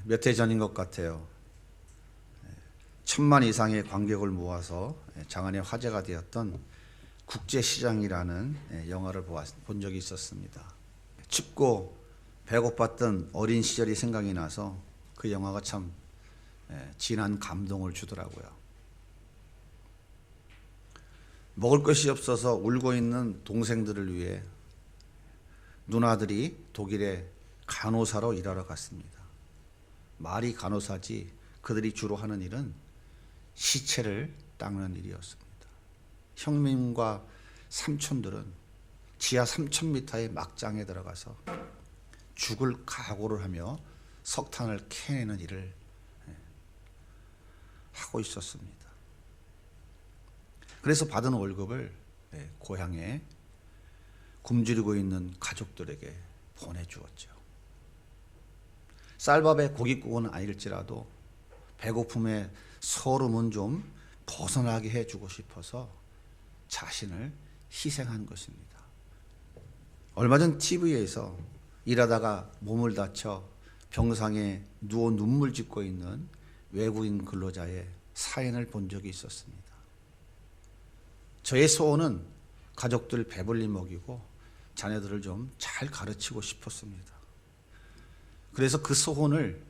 몇 해 전인 것 같아요. 1,000만 이상의 관객을 모아서 장안의 화제가 되었던 국제시장이라는 영화를 본 적이 있었습니다. 춥고 배고팠던 어린 시절이 생각이 나서 그 영화가 참 진한 감동을 주더라고요. 먹을 것이 없어서 울고 있는 동생들을 위해 누나들이 독일에 간호사로 일하러 갔습니다. 말이 간호사지 그들이 주로 하는 일은 시체를 닦는 일이었습니다. 형님과 삼촌들은 지하 3,000m의 막장에 들어가서 죽을 각오를 하며 석탄을 캐내는 일을 하고 있었습니다. 그래서 받은 월급을 고향에 굶주리고 있는 가족들에게 보내주었죠. 쌀밥에 고깃국은 아닐지라도 배고픔의 서름은 좀 벗어나게 해주고 싶어서 자신을 희생한 것입니다. 얼마 전 TV에서 일하다가 몸을 다쳐 병상에 누워 눈물 짓고 있는 외국인 근로자의 사연을 본 적이 있었습니다. 저의 소원은 가족들 배불리 먹이고 자녀들을 좀 잘 가르치고 싶었습니다. 그래서 그 소원을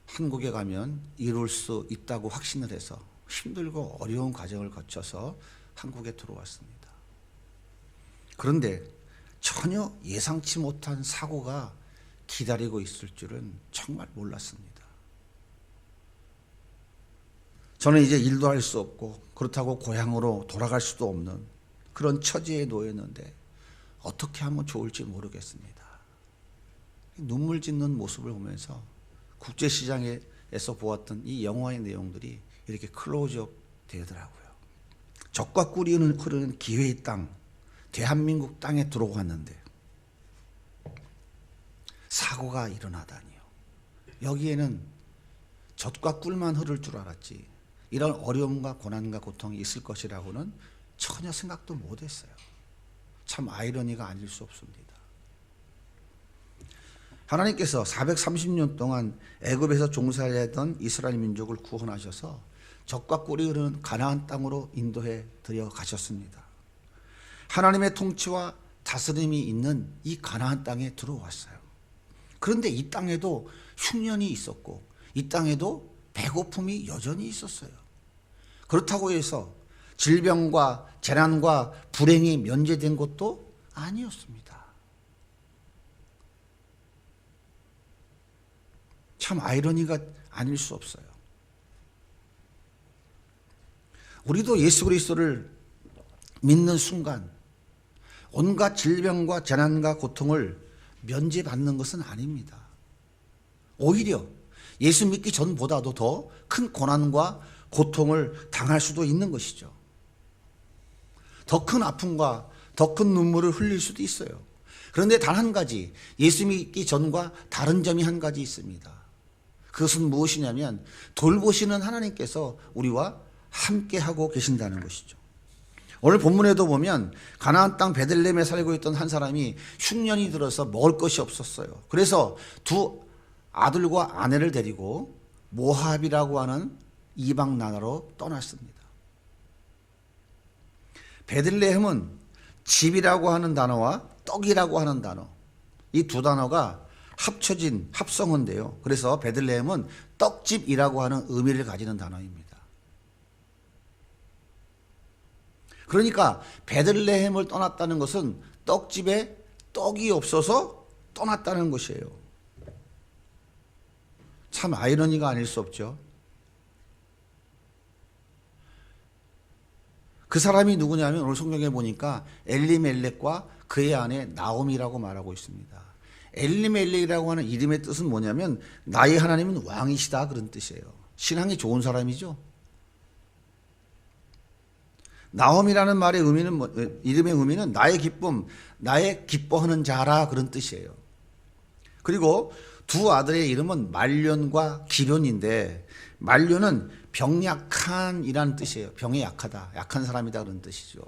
한국에 가면 이룰 수 있다고 확신을 해서 힘들고 어려운 과정을 거쳐서 한국에 들어왔습니다. 그런데 전혀 예상치 못한 사고가 기다리고 있을 줄은 정말 몰랐습니다. 저는 이제 일도 할 수 없고 그렇다고 고향으로 돌아갈 수도 없는 그런 처지에 놓였는데 어떻게 하면 좋을지 모르겠습니다. 눈물 짓는 모습을 보면서 국제시장에서 보았던 이 영화의 내용들이 이렇게 클로즈업 되더라고요. 젖과 꿀이 흐르는 기회의 땅, 대한민국 땅에 들어왔는데 사고가 일어나다니요. 여기에는 젖과 꿀만 흐를 줄 알았지 이런 어려움과 고난과 고통이 있을 것이라고는 전혀 생각도 못했어요. 참 아이러니가 아닐 수 없습니다. 하나님께서 430년 동안 애굽에서 종살이했던 이스라엘 민족을 구원하셔서 젖과 꿀이 흐르는 가나안 땅으로 인도해 들여가셨습니다. 하나님의 통치와 다스림이 있는 이 가나안 땅에 들어왔어요. 그런데 이 땅에도 흉년이 있었고 이 땅에도 배고픔이 여전히 있었어요. 그렇다고 해서 질병과 재난과 불행이 면제된 것도 아니었습니다. 참 아이러니가 아닐 수 없어요. 우리도 예수 그리스도를 믿는 순간 온갖 질병과 재난과 고통을 면제받는 것은 아닙니다. 오히려 예수 믿기 전보다도 더 큰 고난과 고통을 당할 수도 있는 것이죠. 더 큰 아픔과 더 큰 눈물을 흘릴 수도 있어요. 그런데 단 한 가지, 예수 믿기 전과 다른 점이 한 가지 있습니다. 그것은 무엇이냐면 돌보시는 하나님께서 우리와 함께하고 계신다는 것이죠. 오늘 본문에도 보면 가나안 땅 베들레헴에 살고 있던 한 사람이 흉년이 들어서 먹을 것이 없었어요. 그래서 두 아들과 아내를 데리고 모압이라고 하는 이방 나라로 떠났습니다. 베들레헴은 집이라고 하는 단어와 떡이라고 하는 단어, 이 두 단어가 합쳐진 합성어인데요. 그래서 베들레헴은 떡집이라고 하는 의미를 가지는 단어입니다. 그러니까 베들레헴을 떠났다는 것은 떡집에 떡이 없어서 떠났다는 것이에요. 참 아이러니가 아닐 수 없죠. 그 사람이 누구냐면 오늘 성경에 보니까 엘리멜렉과 그의 아내 나옴이라고 말하고 있습니다. 엘리멜렉이라고 하는 이름의 뜻은 뭐냐면 나의 하나님은 왕이시다 그런 뜻이에요. 신앙이 좋은 사람이죠. 나옴이라는 말의 의미는 이름의 의미는 나의 기쁨, 나의 기뻐하는 자라 그런 뜻이에요. 그리고 두 아들의 이름은 말련과 기련인데 말련은 병약한이라는 뜻이에요. 병에 약하다, 약한 사람이다 그런 뜻이죠.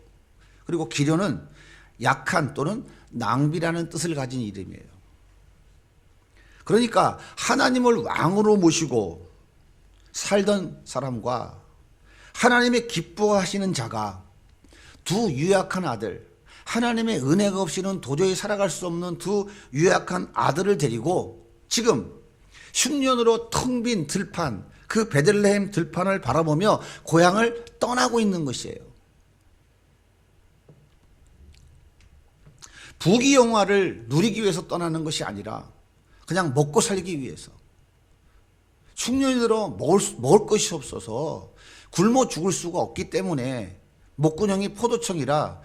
그리고 기련은 약한 또는 낭비라는 뜻을 가진 이름이에요. 그러니까 하나님을 왕으로 모시고 살던 사람과 하나님의 기뻐하시는 자가 두 유약한 아들, 하나님의 은혜가 없이는 도저히 살아갈 수 없는 두 유약한 아들을 데리고 지금 흉년으로 텅 빈 들판, 그 베들레헴 들판을 바라보며 고향을 떠나고 있는 것이에요. 부귀영화를 누리기 위해서 떠나는 것이 아니라 그냥 먹고 살기 위해서. 흉년이 들어 먹을 것이 없어서 굶어 죽을 수가 없기 때문에 목구멍이 포도청이라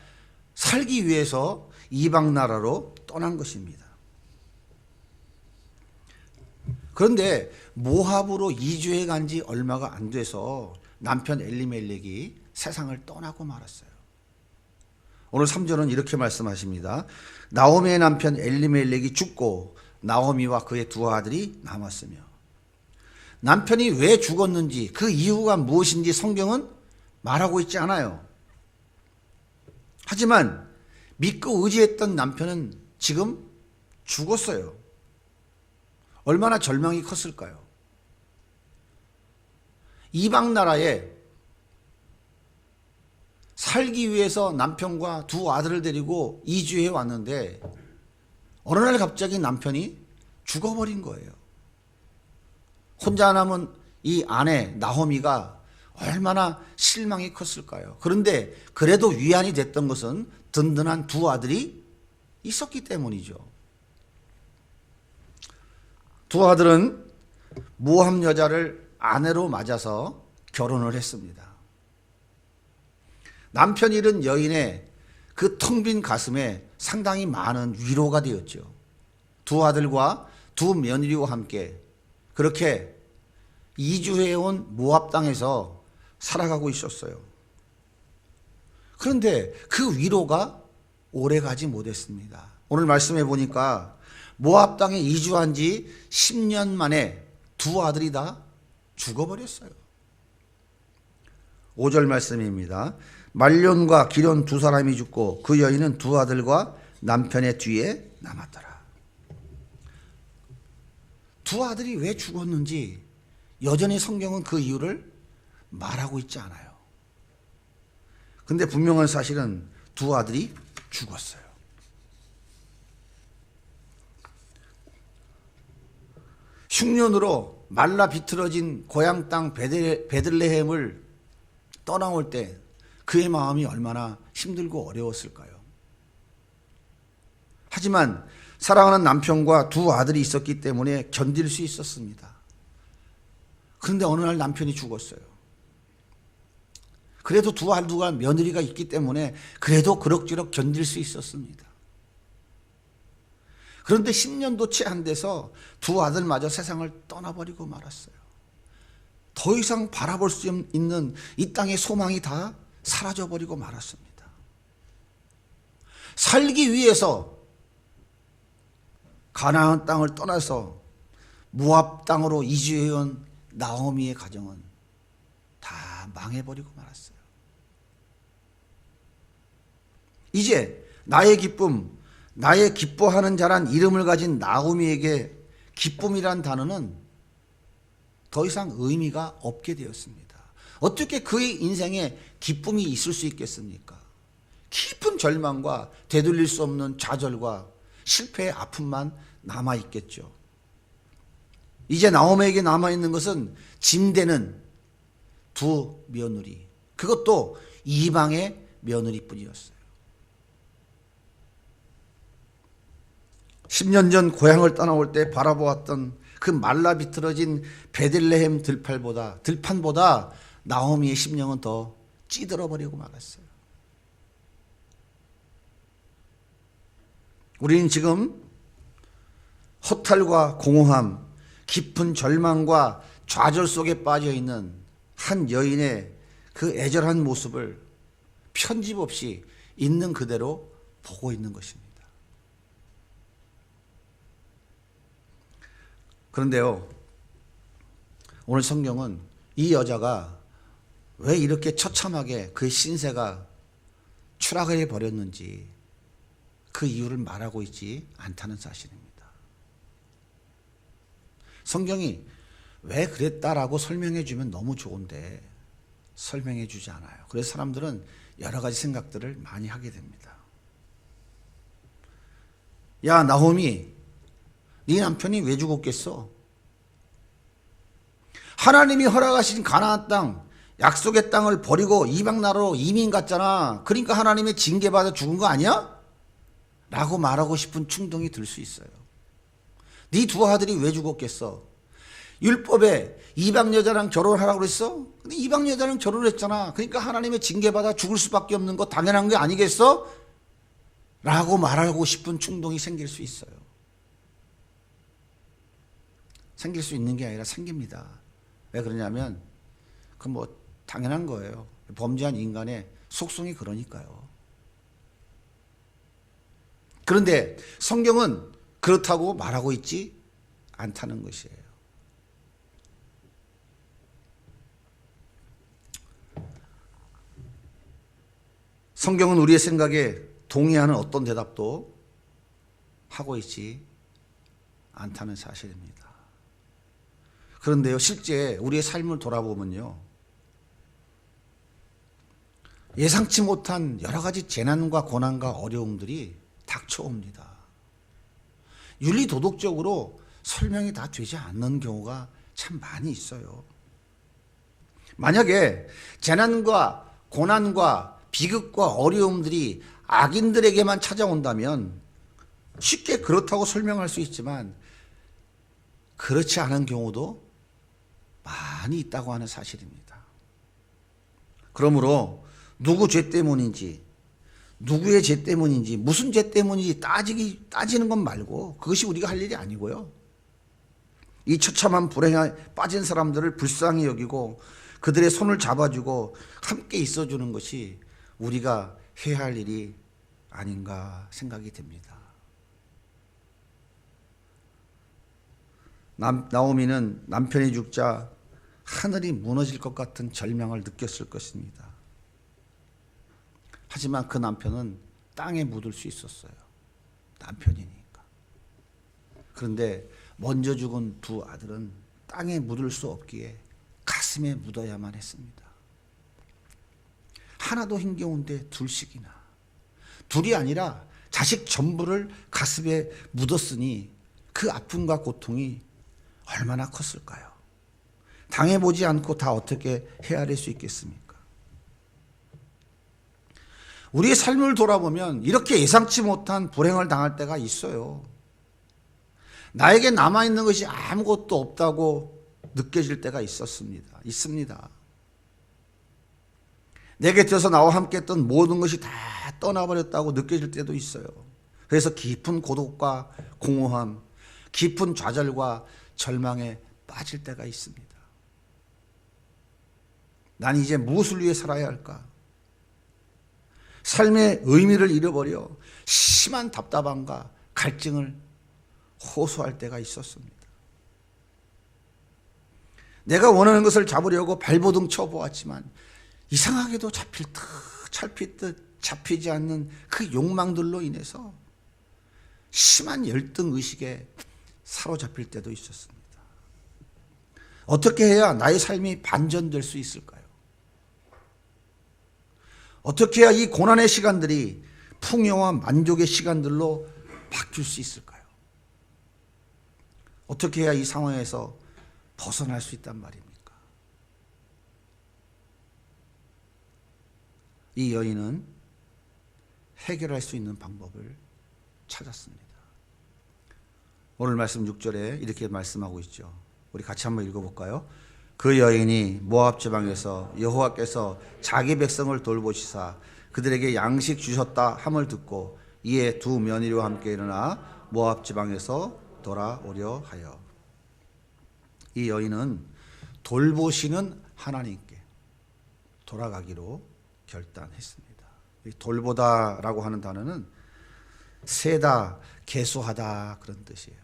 살기 위해서 이방 나라로 떠난 것입니다. 그런데 모압으로 이주해 간 지 얼마가 안 돼서 남편 엘리멜렉이 세상을 떠나고 말았어요. 오늘 3절은 이렇게 말씀하십니다. 나오미의 남편 엘리멜렉이 죽고 나오미와 그의 두 아들이 남았으며. 남편이 왜 죽었는지 그 이유가 무엇인지 성경은 말하고 있지 않아요. 하지만 믿고 의지했던 남편은 지금 죽었어요. 얼마나 절망이 컸을까요? 이방 나라에 살기 위해서 남편과 두 아들을 데리고 이주해 왔는데 어느 날 갑자기 남편이 죽어버린 거예요. 혼자 남은 이 아내 나오미가 얼마나 실망이 컸을까요? 그런데 그래도 위안이 됐던 것은 든든한 두 아들이 있었기 때문이죠. 두 아들은 모압 여자를 아내로 맞아서 결혼을 했습니다. 남편 잃은 여인의 그 텅 빈 가슴에 상당히 많은 위로가 되었죠. 두 아들과 두 며느리와 함께 그렇게 이주해온 모압 땅에서 살아가고 있었어요. 그런데 그 위로가 오래가지 못했습니다. 오늘 말씀해 보니까 모압 땅에 이주한 지 10년 만에 두 아들이 다 죽어버렸어요. 5절 말씀입니다. 말론과 기론 두 사람이 죽고 그 여인은 두 아들과 남편의 뒤에 남았더라. 두 아들이 왜 죽었는지 여전히 성경은 그 이유를 말하고 있지 않아요. 근데 분명한 사실은 두 아들이 죽었어요. 흉년으로 말라 비틀어진 고향 땅 베들레헴을 떠나올 때 그의 마음이 얼마나 힘들고 어려웠을까요? 하지만 사랑하는 남편과 두 아들이 있었기 때문에 견딜 수 있었습니다. 그런데 어느 날 남편이 죽었어요. 그래도 두 아들과 며느리가 있기 때문에 그래도 그럭저럭 견딜 수 있었습니다. 그런데 10년도 채 안 돼서 두 아들마저 세상을 떠나버리고 말았어요. 더 이상 바라볼 수 있는 이 땅의 소망이 다 사라져버리고 말았습니다. 살기 위해서 가나안 땅을 떠나서 모압 땅으로 이주해온 나오미의 가정은 다 망해버리고 말았어요. 이제 나의 기쁨, 나의 기뻐하는 자란 이름을 가진 나오미에게 기쁨이란 단어는 더 이상 의미가 없게 되었습니다. 어떻게 그의 인생에 기쁨이 있을 수 있겠습니까? 깊은 절망과 되돌릴 수 없는 좌절과 실패의 아픔만 남아있겠죠. 이제 나오미에게 남아있는 것은 짐되는 두 며느리, 그것도 이방의 며느리뿐이었어요. 10년 전 고향을 떠나올 때 바라보았던 그 말라 비틀어진 베들레헴 들판보다 나오미의 심령은 더 찌들어버리고 말았어요. 우리는 지금 허탈과 공허함, 깊은 절망과 좌절 속에 빠져있는 한 여인의 그 애절한 모습을 편집 없이 있는 그대로 보고 있는 것입니다. 그런데요, 오늘 성경은 이 여자가 왜 이렇게 처참하게 그의 신세가 추락을 해버렸는지 그 이유를 말하고 있지 않다는 사실입니다. 성경이 왜 그랬다라고 설명해 주면 너무 좋은데 설명해 주지 않아요. 그래서 사람들은 여러 가지 생각들을 많이 하게 됩니다. 야, 나오미, 네 남편이 왜 죽었겠어? 하나님이 허락하신 가나안 땅, 약속의 땅을 버리고 이방 나라로 이민 갔잖아. 그러니까 하나님의 징계받아 죽은 거 아니야? 라고 말하고 싶은 충동이 들 수 있어요. 네 두 아들이 왜 죽었겠어? 율법에 이방 여자랑 결혼하라고 그랬어? 근데 이방 여자랑 결혼했잖아. 그러니까 하나님의 징계받아 죽을 수밖에 없는 거 당연한 게 아니겠어? 라고 말하고 싶은 충동이 생길 수 있어요. 생길 수 있는 게 아니라 생깁니다. 왜 그러냐면 그건 뭐 당연한 거예요. 범죄한 인간의 속성이 그러니까요. 그런데 성경은 그렇다고 말하고 있지 않다는 것이에요. 성경은 우리의 생각에 동의하는 어떤 대답도 하고 있지 않다는 사실입니다. 그런데요, 실제 우리의 삶을 돌아보면요, 예상치 못한 여러 가지 재난과 고난과 어려움들이 닥쳐옵니다. 윤리 도덕적으로 설명이 다 되지 않는 경우가 참 많이 있어요. 만약에 재난과 고난과 비극과 어려움들이 악인들에게만 찾아온다면 쉽게 그렇다고 설명할 수 있지만 그렇지 않은 경우도 많이 있다고 하는 사실입니다. 그러므로 누구 죄 때문인지, 누구의 죄 때문인지, 무슨 죄 때문인지 따지는 것 말고 그것이 우리가 할 일이 아니고요. 이 처참한 불행에 빠진 사람들을 불쌍히 여기고 그들의 손을 잡아주고 함께 있어주는 것이 우리가 해야 할 일이 아닌가 생각이 됩니다. 나오미는 남편이 죽자 하늘이 무너질 것 같은 절망을 느꼈을 것입니다. 하지만 그 남편은 땅에 묻을 수 있었어요. 남편이니까. 그런데 먼저 죽은 두 아들은 땅에 묻을 수 없기에 가슴에 묻어야만 했습니다. 하나도 힘겨운데 둘씩이나. 둘이 아니라 자식 전부를 가슴에 묻었으니 그 아픔과 고통이 얼마나 컸을까요? 당해보지 않고 다 어떻게 헤아릴 수 있겠습니까? 우리의 삶을 돌아보면 이렇게 예상치 못한 불행을 당할 때가 있어요. 나에게 남아있는 것이 아무것도 없다고 느껴질 때가 있습니다. 내 곁에서 나와 함께 했던 모든 것이 다 떠나버렸다고 느껴질 때도 있어요. 그래서 깊은 고독과 공허함, 깊은 좌절과 절망에 빠질 때가 있습니다. 난 이제 무엇을 위해 살아야 할까? 삶의 의미를 잃어버려 심한 답답함과 갈증을 호소할 때가 있었습니다. 내가 원하는 것을 잡으려고 발버둥 쳐보았지만 이상하게도 잡힐 듯 잡히지 않는 그 욕망들로 인해서 심한 열등의식에 사로잡힐 때도 있었습니다. 어떻게 해야 나의 삶이 반전될 수 있을까요? 어떻게 해야 이 고난의 시간들이 풍요와 만족의 시간들로 바뀔 수 있을까요? 어떻게 해야 이 상황에서 벗어날 수 있단 말입니까? 이 여인은 해결할 수 있는 방법을 찾았습니다. 오늘 말씀 6절에 이렇게 말씀하고 있죠. 우리 같이 한번 읽어볼까요? 그 여인이 모압 지방에서 여호와께서 자기 백성을 돌보시사 그들에게 양식 주셨다 함을 듣고 이에 두 며느리와 함께 일어나 모압 지방에서 돌아오려 하여. 이 여인은 돌보시는 하나님께 돌아가기로 결단했습니다. 돌보다라고 하는 단어는 세다, 계수하다 그런 뜻이에요.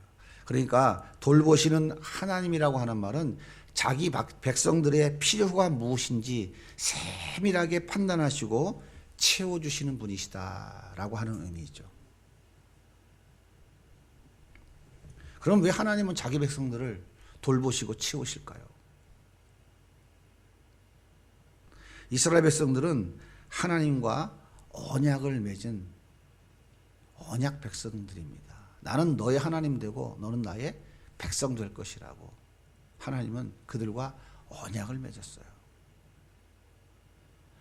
그러니까 돌보시는 하나님이라고 하는 말은 자기 백성들의 필요가 무엇인지 세밀하게 판단하시고 채워주시는 분이시다라고 하는 의미죠. 그럼 왜 하나님은 자기 백성들을 돌보시고 채우실까요? 이스라엘 백성들은 하나님과 언약을 맺은 언약 백성들입니다. 나는 너의 하나님 되고 너는 나의 백성 될 것이라고 하나님은 그들과 언약을 맺었어요.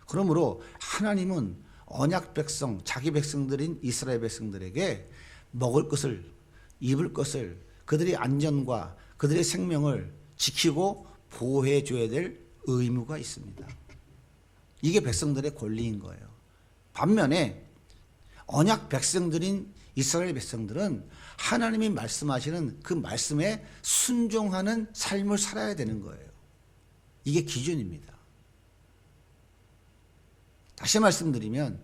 그러므로 하나님은 언약 백성, 자기 백성들인 이스라엘 백성들에게 먹을 것을, 입을 것을, 그들의 안전과 그들의 생명을 지키고 보호해 줘야 될 의무가 있습니다. 이게 백성들의 권리인 거예요. 반면에 언약 백성들인 이스라엘 백성들은 하나님이 말씀하시는 그 말씀에 순종하는 삶을 살아야 되는 거예요. 이게 기준입니다. 다시 말씀드리면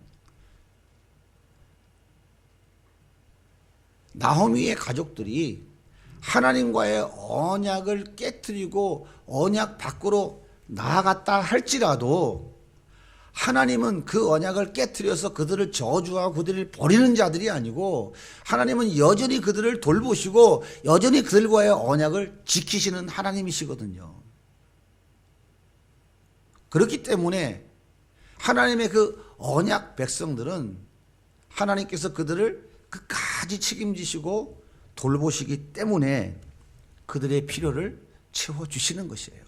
나오미의 가족들이 하나님과의 언약을 깨뜨리고 언약 밖으로 나아갔다 할지라도 하나님은 그 언약을 깨뜨려서 그들을 저주하고 그들을 버리는 자들이 아니고 하나님은 여전히 그들을 돌보시고 여전히 그들과의 언약을 지키시는 하나님이시거든요. 그렇기 때문에 하나님의 그 언약 백성들은 하나님께서 그들을 끝까지 책임지시고 돌보시기 때문에 그들의 필요를 채워주시는 것이에요.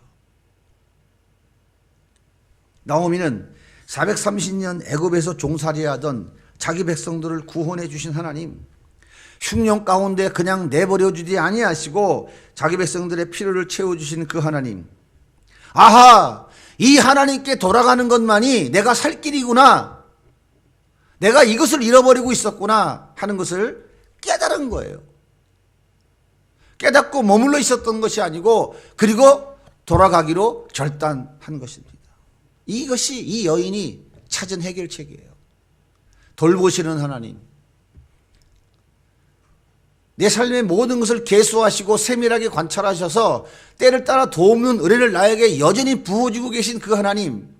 나오미는 430년 애굽에서 종살이하던 자기 백성들을 구원해 주신 하나님, 흉년 가운데 그냥 내버려 주지 아니하시고 자기 백성들의 필요를 채워주신 그 하나님, 아하, 이 하나님께 돌아가는 것만이 내가 살 길이구나, 내가 이것을 잃어버리고 있었구나 하는 것을 깨달은 거예요. 깨닫고 머물러 있었던 것이 아니고 그리고 돌아가기로 결단한 것입니다. 이것이 이 여인이 찾은 해결책이에요. 돌보시는 하나님, 내 삶의 모든 것을 계수하시고 세밀하게 관찰하셔서 때를 따라 도움는 은혜를 나에게 여전히 부어주고 계신 그 하나님,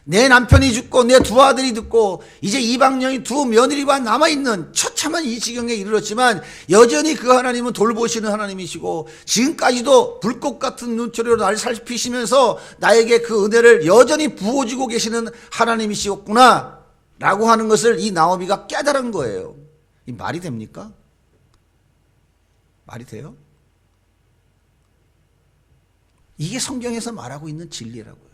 내 남편이 죽고 내 두 아들이 죽고 이제 이방령이 두 며느리만 남아있는 처참한 이 지경에 이르렀지만 여전히 그 하나님은 돌보시는 하나님이시고 지금까지도 불꽃 같은 눈초리로 나를 살피시면서 나에게 그 은혜를 여전히 부어주고 계시는 하나님이시었구나 라고 하는 것을 이 나오미가 깨달은 거예요. 이 말이 됩니까? 말이 돼요? 이게 성경에서 말하고 있는 진리라고요.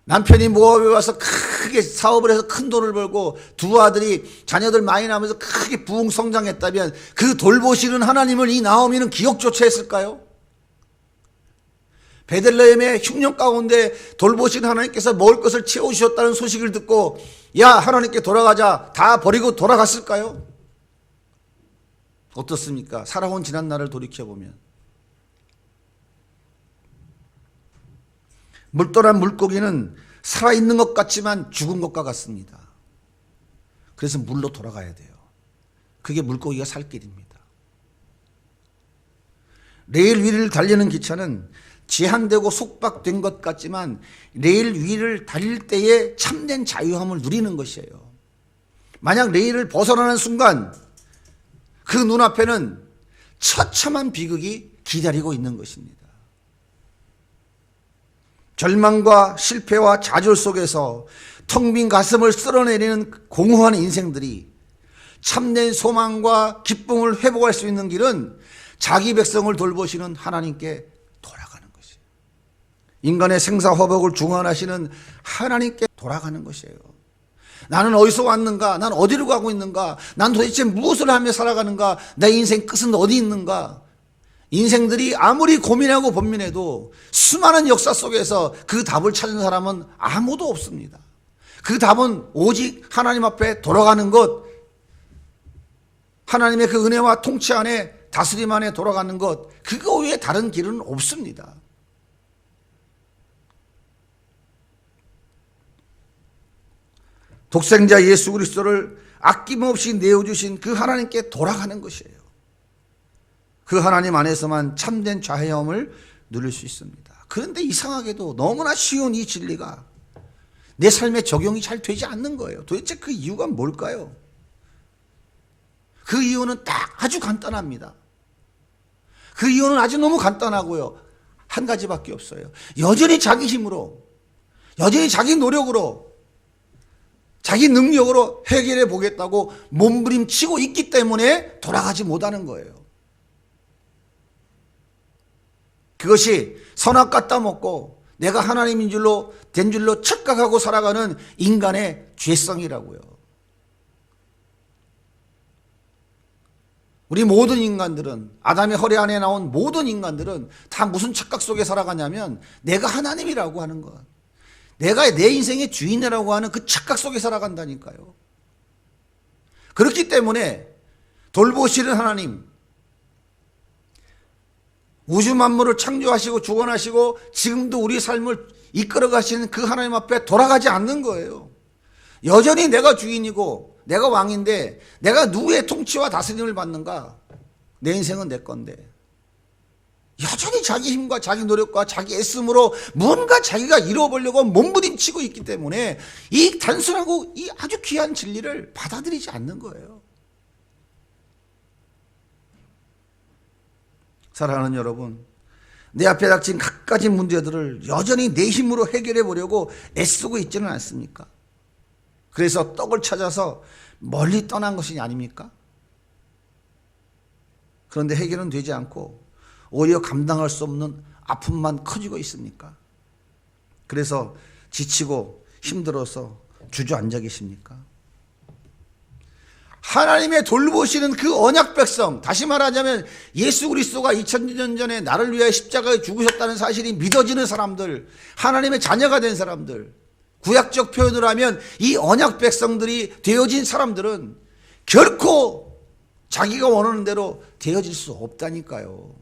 남편이 모압에 와서 크게 사업을 해서 큰 돈을 벌고 두 아들이 자녀들 많이 나면서 크게 부흥 성장했다면 그 돌보시는 하나님을 이 나오미는 기억조차 했을까요? 베들레헴의 흉년 가운데 돌보시는 하나님께서 먹을 것을 채워주셨다는 소식을 듣고 야, 하나님께 돌아가자 다 버리고 돌아갔을까요? 어떻습니까? 살아온 지난날을 돌이켜보면 물떠난 물고기는 살아있는 것 같지만 죽은 것과 같습니다. 그래서 물로 돌아가야 돼요. 그게 물고기가 살 길입니다. 레일 위를 달리는 기차는 제한되고 속박된 것 같지만 레일 위를 달릴 때에 참된 자유함을 누리는 것이에요. 만약 레일을 벗어나는 순간 그 눈앞에는 처참한 비극이 기다리고 있는 것입니다. 절망과 실패와 좌절 속에서 텅 빈 가슴을 쓸어내리는 공허한 인생들이 참된 소망과 기쁨을 회복할 수 있는 길은 자기 백성을 돌보시는 하나님께 돌아가는 것이에요. 인간의 생사화복을 중환하시는 하나님께 돌아가는 것이에요. 나는 어디서 왔는가? 난 어디로 가고 있는가? 난 도대체 무엇을 하며 살아가는가? 내 인생 끝은 어디 있는가? 인생들이 아무리 고민하고 번민해도 수많은 역사 속에서 그 답을 찾은 사람은 아무도 없습니다. 그 답은 오직 하나님 앞에 돌아가는 것, 하나님의 그 은혜와 통치 안에 다스림 안에 돌아가는 것, 그거 외에 다른 길은 없습니다. 독생자 예수 그리스도를 아낌없이 내어주신 그 하나님께 돌아가는 것이에요. 그 하나님 안에서만 참된 자유함을 누릴 수 있습니다. 그런데 이상하게도 너무나 쉬운 이 진리가 내 삶에 적용이 잘 되지 않는 거예요. 도대체 그 이유가 뭘까요? 그 이유는 딱 아주 간단합니다. 그 이유는 아주 너무 간단하고요. 한 가지밖에 없어요. 여전히 자기 힘으로, 여전히 자기 노력으로, 자기 능력으로 해결해 보겠다고 몸부림치고 있기 때문에 돌아가지 못하는 거예요. 그것이 선악 따먹고 내가 하나님인 줄로 된 줄로 착각하고 살아가는 인간의 죄성이라고요. 우리 모든 인간들은, 아담의 허리 안에 나온 모든 인간들은 다 무슨 착각 속에 살아가냐면 내가 하나님이라고 하는 것, 내가 내 인생의 주인이라고 하는 그 착각 속에 살아간다니까요. 그렇기 때문에 돌보시는 하나님, 우주 만물을 창조하시고 주관하시고 지금도 우리 삶을 이끌어 가시는 그 하나님 앞에 돌아가지 않는 거예요. 여전히 내가 주인이고 내가 왕인데 내가 누구의 통치와 다스림을 받는가? 내 인생은 내 건데. 여전히 자기 힘과 자기 노력과 자기 애씀으로 뭔가 자기가 이루어보려고 몸부림치고 있기 때문에 이 단순하고 이 아주 귀한 진리를 받아들이지 않는 거예요. 사랑하는 여러분, 내 앞에 닥친 갖가지 문제들을 여전히 내 힘으로 해결해 보려고 애쓰고 있지는 않습니까? 그래서 떡을 찾아서 멀리 떠난 것이 아닙니까? 그런데 해결은 되지 않고 오히려 감당할 수 없는 아픔만 커지고 있습니까? 그래서 지치고 힘들어서 주저앉아 계십니까? 하나님의 돌보시는 그 언약 백성, 다시 말하자면 예수 그리스도가 2000년 전에 나를 위하여 십자가에 죽으셨다는 사실이 믿어지는 사람들, 하나님의 자녀가 된 사람들, 구약적 표현으로 하면 이 언약 백성들이 되어진 사람들은 결코 자기가 원하는 대로 되어질 수 없다니까요.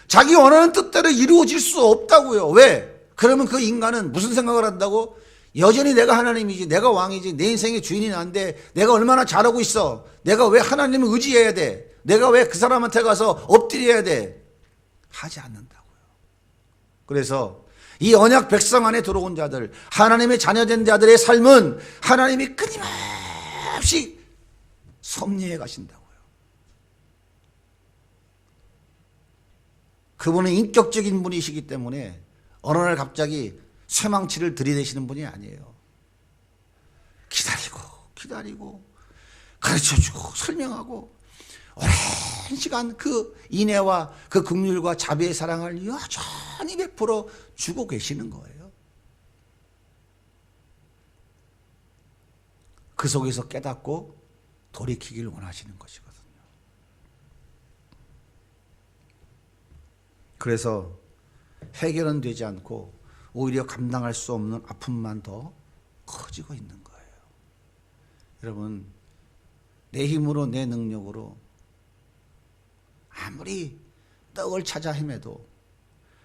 자기 원하는 뜻대로 이루어질 수 없다고요. 왜? 그러면 그 인간은 무슨 생각을 한다고? 여전히 내가 하나님이지, 내가 왕이지, 내 인생의 주인이 난데 내가 얼마나 잘하고 있어, 내가 왜 하나님을 의지해야 돼, 내가 왜 그 사람한테 가서 엎드려야 돼, 하지 않는다고요. 그래서 이 언약 백성 안에 들어온 자들, 하나님의 자녀된 자들의 삶은 하나님이 끊임없이 섭리해 가신다고요. 그분은 인격적인 분이시기 때문에 어느 날 갑자기 쇠망치를 들이대시는 분이 아니에요. 기다리고 가르쳐주고 설명하고 오랜 시간 그 인애와 그 긍휼과 자비의 사랑을 여전히 베풀어 주고 계시는 거예요. 그 속에서 깨닫고 돌이키길 원하시는 것이거든요. 그래서 해결은 되지 않고 오히려 감당할 수 없는 아픔만 더 커지고 있는 거예요. 여러분, 내 힘으로 내 능력으로 아무리 떡을 찾아 헤매도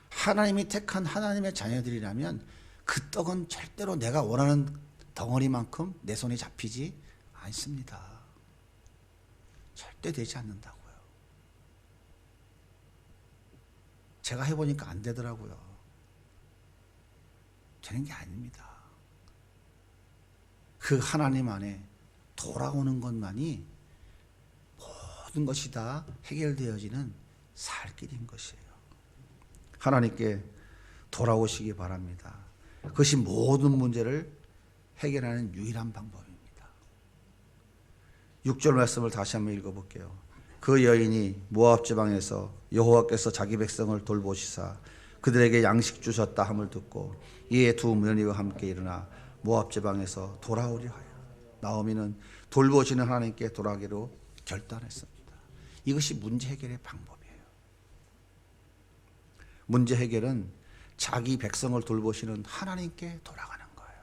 하나님이 택한 하나님의 자녀들이라면 그 떡은 절대로 내가 원하는 덩어리만큼 내 손에 잡히지 않습니다. 절대 되지 않는다고요. 제가 해보니까 안 되더라고요. 되는 게 아닙니다. 그 하나님 안에 돌아오는 것만이 모든 것이 다 해결되어지는 살 길인 것이에요. 하나님께 돌아오시기 바랍니다. 그것이 모든 문제를 해결하는 유일한 방법입니다. 6절 말씀을 다시 한번 읽어볼게요. 그 여인이 모압 지방에서 여호와께서 자기 백성을 돌보시사 그들에게 양식 주셨다 함을 듣고 이에 두 며느리와 함께 일어나 모압 지방에서 돌아오려 하여 나오미는 돌보시는 하나님께 돌아가기로 결단했습니다. 이것이 문제 해결의 방법이에요. 문제 해결은 자기 백성을 돌보시는 하나님께 돌아가는 거예요.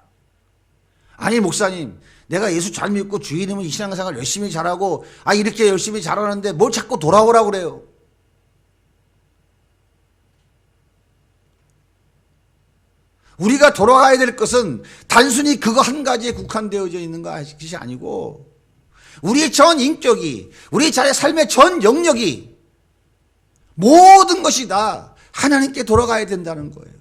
아니 목사님, 내가 예수 잘 믿고 주일이면 이 신앙생활 열심히 잘하고 이렇게 열심히 잘하는데 뭘 자꾸 돌아오라고 그래요. 우리가 돌아가야 될 것은 단순히 그거 한 가지에 국한되어져 있는 것이 아니고 우리의 전 인격이, 우리 자의 삶의 전 영역이 모든 것이 다 하나님께 돌아가야 된다는 거예요.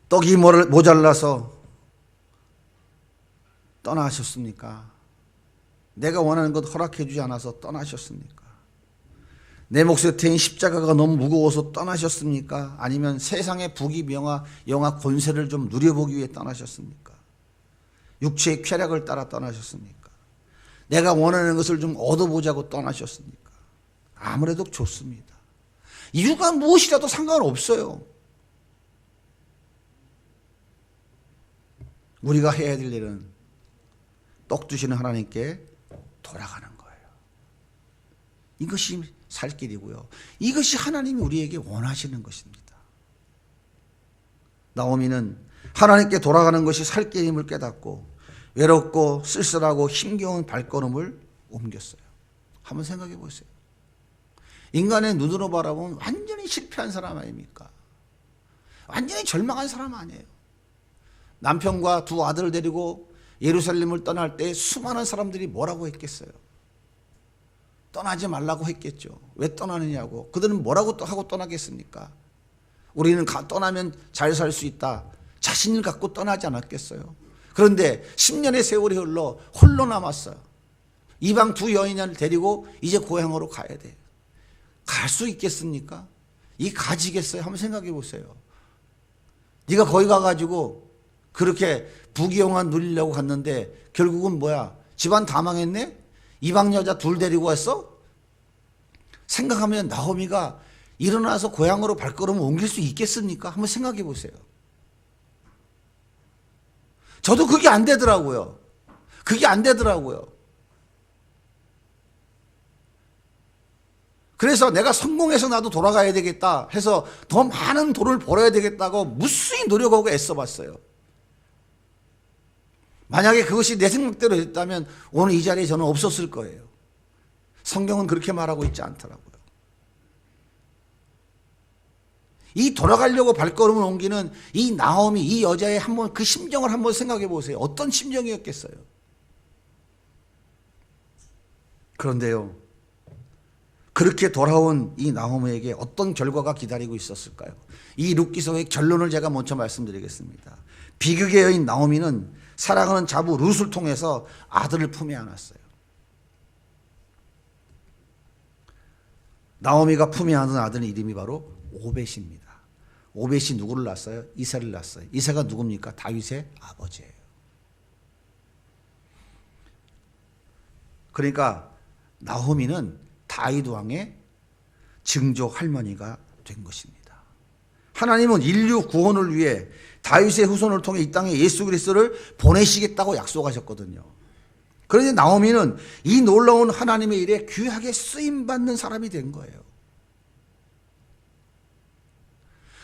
떡이 모자라서 떠나셨습니까? 내가 원하는 것 허락해 주지 않아서 떠나셨습니까? 내 몫에 태인 십자가가 너무 무거워서 떠나셨습니까? 아니면 세상의 부귀 명화 영화 권세를 좀 누려보기 위해 떠나셨습니까? 육체의 쾌락을 따라 떠나셨습니까? 내가 원하는 것을 좀 얻어보자고 떠나셨습니까? 아무래도 좋습니다. 이유가 무엇이라도 상관없어요. 우리가 해야 될 일은 떡 주시는 하나님께 돌아가는 거예요. 이것이 살 길이고요. 이것이 하나님이 우리에게 원하시는 것입니다. 나오미는 하나님께 돌아가는 것이 살 길임을 깨닫고 외롭고 쓸쓸하고 힘겨운 발걸음을 옮겼어요. 한번 생각해 보세요. 인간의 눈으로 바라보면 완전히 실패한 사람 아닙니까? 완전히 절망한 사람 아니에요. 남편과 두 아들을 데리고 예루살렘을 떠날 때 수많은 사람들이 뭐라고 했겠어요? 떠나지 말라고 했겠죠. 왜 떠나느냐고. 그들은 뭐라고 하고 떠나겠습니까? 우리는 떠나면 잘 살 수 있다. 자신을 갖고 떠나지 않았겠어요. 그런데 10년의 세월이 흘러 홀로 남았어요. 이방 두 여인을 데리고 이제 고향으로 가야 돼. 갈 수 있겠습니까? 이 가지겠어요? 한번 생각해 보세요. 네가 거기 가가지고 그렇게 부귀영화 누리려고 갔는데 결국은 뭐야? 집안 다 망했네? 이방 여자 둘 데리고 왔어? 생각하면 나오미가 일어나서 고향으로 발걸음을 옮길 수 있겠습니까? 한번 생각해 보세요. 저도 그게 안 되더라고요. 그게 안 되더라고요. 그래서 내가 성공해서 나도 돌아가야 되겠다 해서 더 많은 돈을 벌어야 되겠다고 무수히 노력하고 애써봤어요. 만약에 그것이 내 생각대로 됐다면 오늘 이 자리에 저는 없었을 거예요. 성경은 그렇게 말하고 있지 않더라고요. 이 돌아가려고 발걸음을 옮기는 이 나오미, 이 여자의 한번 그 심정을 한번 생각해 보세요. 어떤 심정이었겠어요? 그런데요, 그렇게 돌아온 이 나오미에게 어떤 결과가 기다리고 있었을까요? 이 룻기서의 결론을 제가 먼저 말씀드리겠습니다. 비극의 여인 나오미는 사랑하는 자부 룻을 통해서 아들을 품에 안았어요. 나오미가 품에 안은 아들의 이름이 바로 오벳입니다. 오벳이 누구를 낳았어요? 이새를 낳았어요. 이새가 누굽니까? 다윗의 아버지예요. 그러니까 나오미는 다윗 왕의 증조 할머니가 된 것입니다. 하나님은 인류 구원을 위해 다윗의 후손을 통해 이 땅에 예수 그리스도를 보내시겠다고 약속하셨거든요. 그런데 나오미는 이 놀라운 하나님의 일에 귀하게 쓰임받는 사람이 된 거예요.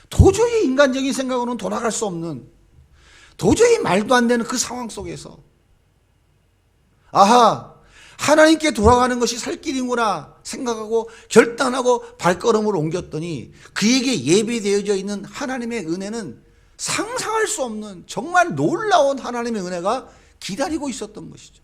도저히 인간적인 생각으로는 돌아갈 수 없는, 도저히 말도 안 되는 그 상황 속에서 아하, 하나님께 돌아가는 것이 살 길이구나 생각하고 결단하고 발걸음을 옮겼더니 그에게 예비되어져 있는 하나님의 은혜는 상상할 수 없는 정말 놀라운 하나님의 은혜가 기다리고 있었던 것이죠.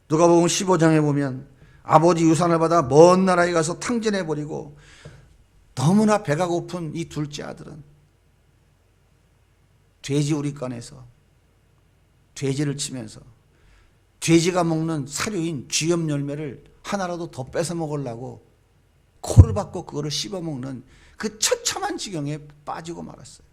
누가복음 15장에 보면 아버지 유산을 받아 먼 나라에 가서 탕진해버리고 너무나 배가 고픈 이 둘째 아들은 돼지 우릿간에서 돼지를 치면서 돼지가 먹는 사료인 쥐염 열매를 하나라도 더 뺏어 먹으려고 코를 박고 그거를 씹어 먹는 그 처참한 지경에 빠지고 말았어요.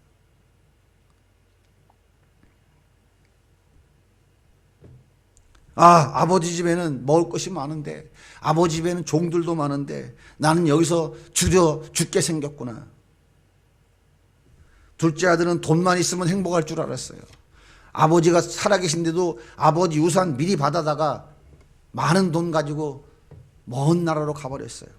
아버지 집에는 먹을 것이 많은데, 아버지 집에는 종들도 많은데 나는 여기서 죽게 생겼구나. 둘째 아들은 돈만 있으면 행복할 줄 알았어요. 아버지가 살아계신데도 아버지 유산 미리 받아다가 많은 돈 가지고 먼 나라로 가버렸어요.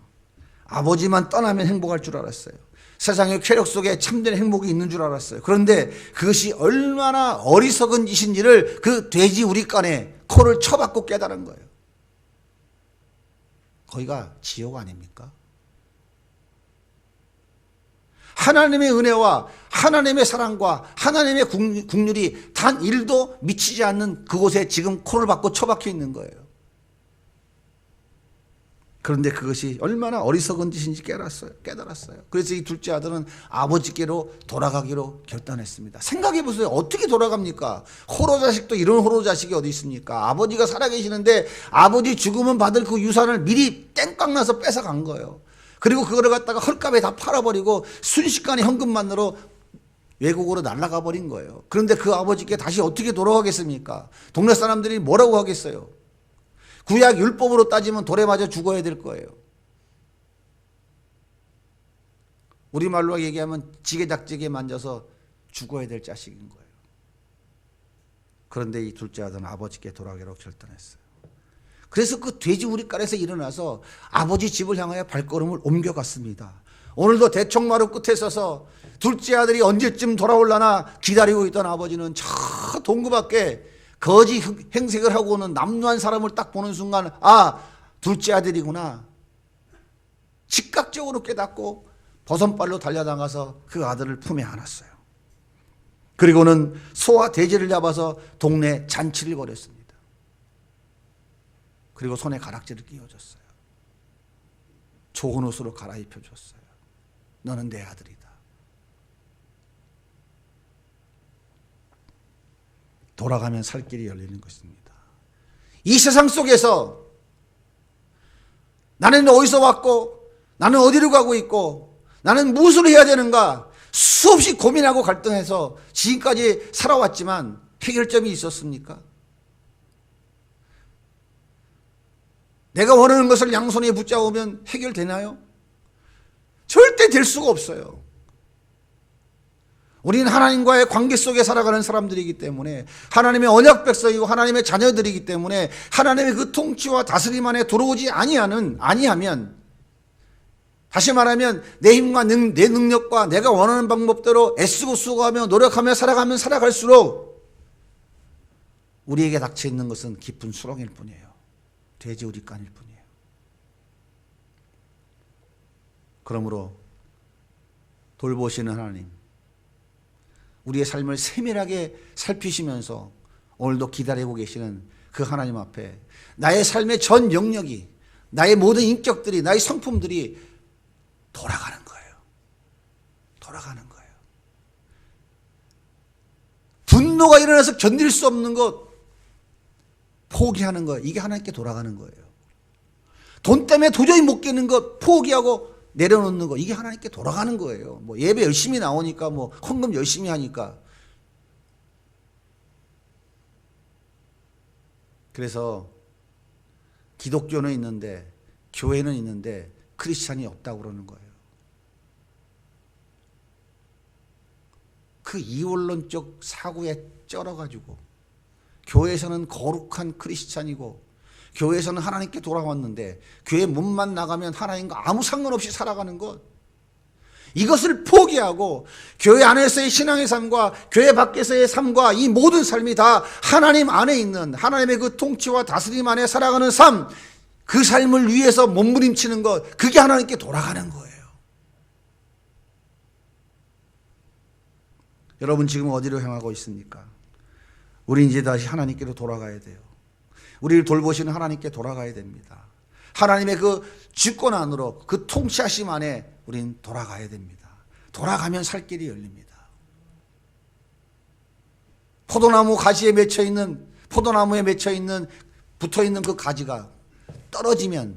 아버지만 떠나면 행복할 줄 알았어요. 세상의 쾌락 속에 참된 행복이 있는 줄 알았어요. 그런데 그것이 얼마나 어리석은 짓인지를 그 돼지 우릿간에 코를 쳐박고 깨달은 거예요. 거기가 지옥 아닙니까? 하나님의 은혜와 하나님의 사랑과 하나님의 국률이 단 1도 미치지 않는 그곳에 지금 코를 박고 처박혀 있는 거예요. 그런데 그것이 얼마나 어리석은 짓인지 깨달았어요. 그래서 이 둘째 아들은 아버지께로 돌아가기로 결단했습니다. 생각해 보세요. 어떻게 돌아갑니까? 호로 자식도 이런 호로 자식이 어디 있습니까? 아버지가 살아계시는데 아버지 죽으면 받을 그 유산을 미리 땡깡 나서 뺏어간 거예요. 그리고 그거를 갖다가 헐값에 다 팔아버리고 순식간에 현금만으로 외국으로 날아가 버린 거예요. 그런데 그 아버지께 다시 어떻게 돌아가겠습니까? 동네 사람들이 뭐라고 하겠어요? 구약 율법으로 따지면 돌에 맞아 죽어야 될 거예요. 우리말로 얘기하면 지게작지게 만져서 죽어야 될 자식인 거예요. 그런데 이 둘째 아들은 아버지께 돌아가기로 결단했어요. 그래서 그 돼지 우리깔에서 일어나서 아버지 집을 향하여 발걸음을 옮겨갔습니다. 오늘도 대청마루 끝에 서서 둘째 아들이 언제쯤 돌아올라나 기다리고 있던 아버지는 저 동구 밖에 거지 행색을 하고 오는 남루한 사람을 딱 보는 순간, 아, 둘째 아들이구나. 즉각적으로 깨닫고 버선발로 달려나가서 그 아들을 품에 안았어요. 그리고는 소와 돼지를 잡아서 동네 잔치를 벌였습니다. 그리고 손에 가락지를 끼워줬어요. 좋은 옷으로 갈아입혀줬어요. 너는 내 아들이다. 돌아가면 살 길이 열리는 것입니다. 이 세상 속에서 나는 어디서 왔고 나는 어디로 가고 있고 나는 무엇을 해야 되는가 수없이 고민하고 갈등해서 지금까지 살아왔지만 해결점이 있었습니까? 내가 원하는 것을 양손에 붙잡으면 해결되나요? 절대 될 수가 없어요. 우리는 하나님과의 관계 속에 살아가는 사람들이기 때문에 하나님의 언약 백성이고 하나님의 자녀들이기 때문에 하나님의 그 통치와 다스림 안에 들어오지 아니하면 다시 말하면 내 힘과 내 능력과 내가 원하는 방법대로 애쓰고 수고하며 노력하며 살아가면 살아갈수록 우리에게 닥쳐 있는 것은 깊은 수렁일 뿐이에요. 돼지우리간일 뿐이에요. 그러므로 돌보시는 하나님, 우리의 삶을 세밀하게 살피시면서 오늘도 기다리고 계시는 그 하나님 앞에 나의 삶의 전 영역이, 나의 모든 인격들이, 나의 성품들이 돌아가는 거예요. 돌아가는 거예요. 분노가 일어나서 견딜 수 없는 것 포기하는 거예요. 이게 하나님께 돌아가는 거예요. 돈 때문에 도저히 못 깨는 것 포기하고 내려놓는 거, 이게 하나님께 돌아가는 거예요. 뭐 예배 열심히 나오니까, 뭐 헌금 열심히 하니까. 그래서 기독교는 있는데 교회는 있는데 크리스찬이 없다고 그러는 거예요. 그 이원론적 사고에 쩔어가지고 교회에서는 거룩한 크리스찬이고 교회에서는 하나님께 돌아왔는데 교회 문만 나가면 하나님과 아무 상관없이 살아가는 것, 이것을 포기하고 교회 안에서의 신앙의 삶과 교회 밖에서의 삶과 이 모든 삶이 다 하나님 안에 있는 하나님의 그 통치와 다스림 안에 살아가는 삶, 그 삶을 위해서 몸부림치는 것, 그게 하나님께 돌아가는 거예요. 여러분 지금 어디로 향하고 있습니까? 우리 이제 다시 하나님께로 돌아가야 돼요. 우리를 돌보시는 하나님께 돌아가야 됩니다. 하나님의 그 주권 안으로, 그 통치하심 안에 우린 돌아가야 됩니다. 돌아가면 살 길이 열립니다. 포도나무 가지에 맺혀있는, 포도나무에 맺혀있는, 붙어있는 그 가지가 떨어지면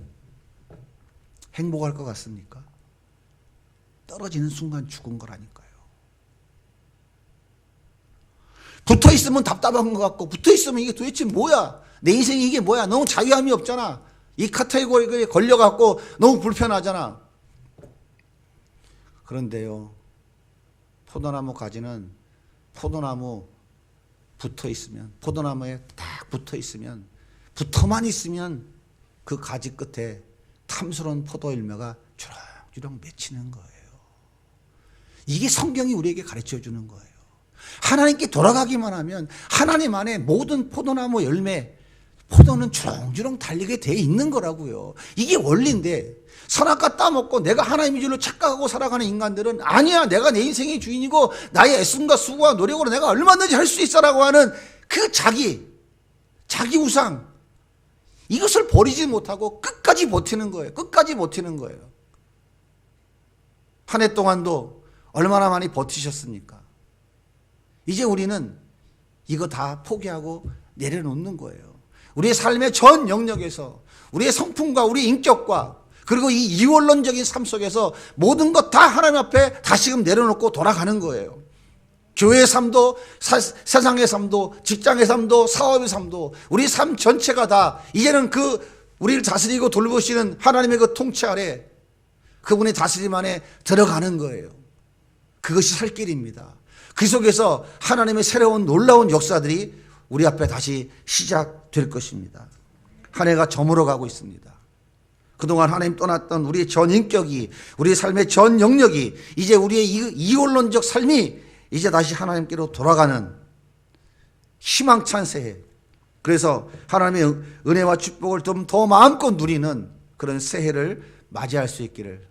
행복할 것 같습니까? 떨어지는 순간 죽은 거라니까요. 붙어있으면 답답한 것 같고, 붙어있으면 이게 도대체 뭐야? 내 인생이 이게 뭐야? 너무 자유함이 없잖아. 이 카테고리에 걸려갖고 너무 불편하잖아. 그런데요, 포도나무 가지는 포도나무 붙어있으면, 포도나무에 딱 붙어있으면, 붙어만 있으면 그 가지 끝에 탐스러운 포도 열매가 주렁주렁 맺히는 거예요. 이게 성경이 우리에게 가르쳐 주는 거예요. 하나님께 돌아가기만 하면 하나님 안에 모든 포도나무 열매, 포도는 주렁주렁 달리게 돼 있는 거라고요. 이게 원리인데, 선악과 따먹고 내가 하나님의 줄로 착각하고 살아가는 인간들은 아니야, 내가 내 인생의 주인이고 나의 애씀과 수고와 노력으로 내가 얼마든지 할 수 있어라고 하는 그 자기 우상, 이것을 버리지 못하고 끝까지 버티는 거예요. 끝까지 버티는 거예요. 한 해 동안도 얼마나 많이 버티셨습니까? 이제 우리는 이거 다 포기하고 내려놓는 거예요. 우리의 삶의 전 영역에서 우리의 성품과 우리의 인격과 그리고 이 이원론적인 삶 속에서 모든 것 다 하나님 앞에 다시금 내려놓고 돌아가는 거예요. 교회의 삶도 세상의 삶도 직장의 삶도 사업의 삶도 우리 삶 전체가 다 이제는 우리를 다스리고 돌보시는 하나님의 그 통치 아래 그분의 다스림 안에 들어가는 거예요. 그것이 살 길입니다. 그 속에서 하나님의 새로운 놀라운 역사들이 우리 앞에 다시 시작될 것입니다. 한 해가 저물어 가고 있습니다. 그동안 하나님 떠났던 우리의 전 인격이 우리의 삶의 전 영역이 이제 우리의 이원론적 삶이 이제 다시 하나님께로 돌아가는 희망찬 새해, 그래서 하나님의 은혜와 축복을 좀 더 마음껏 누리는 그런 새해를 맞이할 수 있기를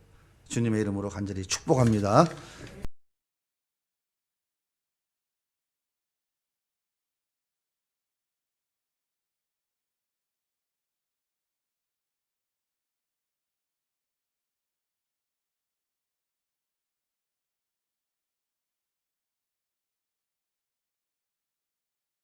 주님의 이름으로 간절히 축복합니다.